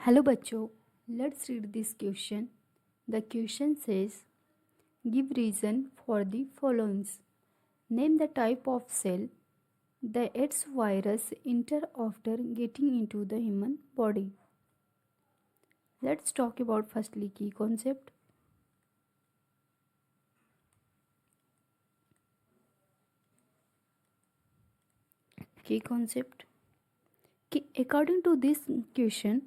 Hello बच्चों, let's read this question. The question says give reason for the followings. Name the type of cell the AIDS virus enter after getting into the human body. Let's talk about firstly key concept. Key concept कि according to this question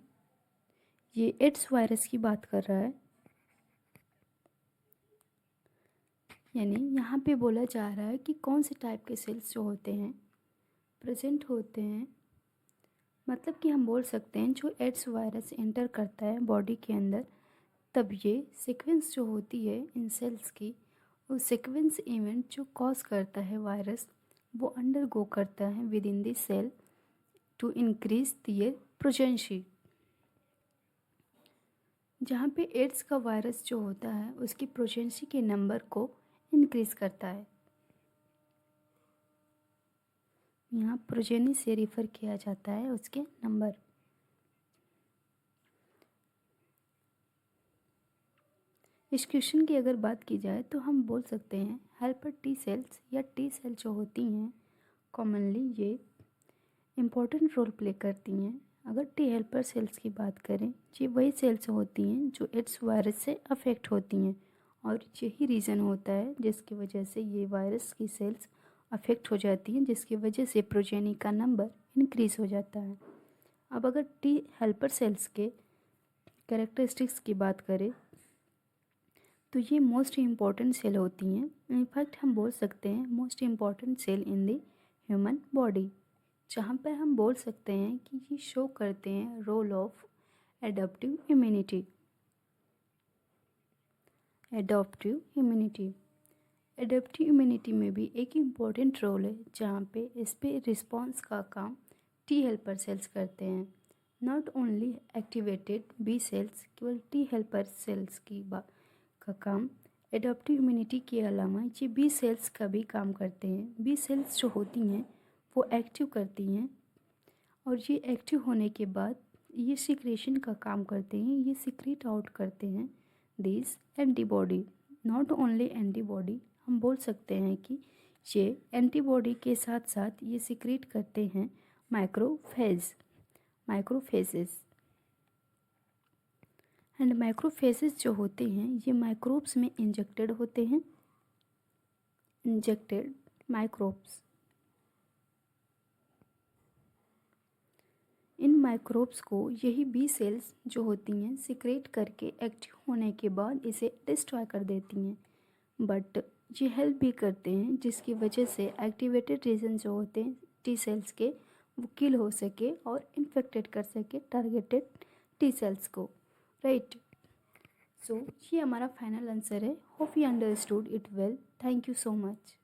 ये AIDS virus की बात कर रहा है. यानी यहाँ पे बोला जा रहा है कि कौन से टाइप के सेल्स जो होते हैं प्रेजेंट होते हैं. मतलब कि हम बोल सकते हैं जो एड्स वायरस एंटर करता है बॉडी के अंदर तब ये सीक्वेंस जो होती है इन सेल्स की वो सीक्वेंस इवेंट जो कॉज करता है वायरस वो अंडरगो करता है within this cell to increase their progeny. जहाँ पे एड्स का वायरस जो होता है उसकी प्रोजेंसी के नंबर को इंक्रीज करता है. यहाँ प्रोजेनी से रिफ़र किया जाता है उसके नंबर. इस क्वेश्चन की अगर बात की जाए तो हम बोल सकते हैं हेल्पर टी सेल्स या टी सेल जो होती हैं कॉमनली ये इम्पोर्टेंट रोल प्ले करती हैं. अगर टी हेल्पर सेल्स की बात करें ये वही सेल्स होती हैं जो एड्स वायरस से अफेक्ट होती हैं और यही रीज़न होता है जिसकी वजह से ये वायरस की सेल्स अफेक्ट हो जाती हैं जिसकी वजह से प्रोजेनी का नंबर इंक्रीज़ हो जाता है. अब अगर टी हेल्पर सेल्स के कैरेक्टरिस्टिक्स की बात करें तो ये मोस्ट इम्पॉर्टेंट सेल होती हैं. इनफैक्ट हम बोल सकते हैं most important cell in the human body, जहाँ पर हम बोल सकते हैं कि ये शो करते हैं role of adaptive immunity. Adaptive immunity में भी एक इम्पॉर्टेंट रोल है जहाँ पे इस पे रिस्पॉन्स का काम टी हेल्पर सेल्स करते हैं. Not only activated B cells, केवल टी हेल्पर सेल्स का काम एडॉप्टिव इम्यूनिटी के अलावा ये बी सेल्स का भी काम करते हैं. बी सेल्स जो होती हैं वो एक्टिव करती हैं और ये एक्टिव होने के बाद ये सिक्रेशन का काम करते हैं. ये सिक्रेट आउट करते हैं this antibody. Not only antibody, हम बोल सकते हैं कि ये एंटीबॉडी के साथ साथ ये सिक्रेट करते हैं माइक्रोफेजेस. एंड माइक्रोफेजेस जो होते हैं ये माइक्रोब्स में इंजेक्टेड होते हैं. Injected microbes. इन माइक्रोब्स को यही बी सेल्स जो होती हैं सिक्रेट करके एक्टिव होने के बाद इसे डिस्ट्रॉय कर देती हैं. बट ये हेल्प भी करते हैं जिसकी वजह से एक्टिवेटेड रीजन जो होते हैं टी सेल्स के वो किल हो सके और इन्फेक्टेड कर सके टारगेटेड टी सेल्स को. राइट. सो ये हमारा फाइनल आंसर है. Hope you understood it well. Thank you so much.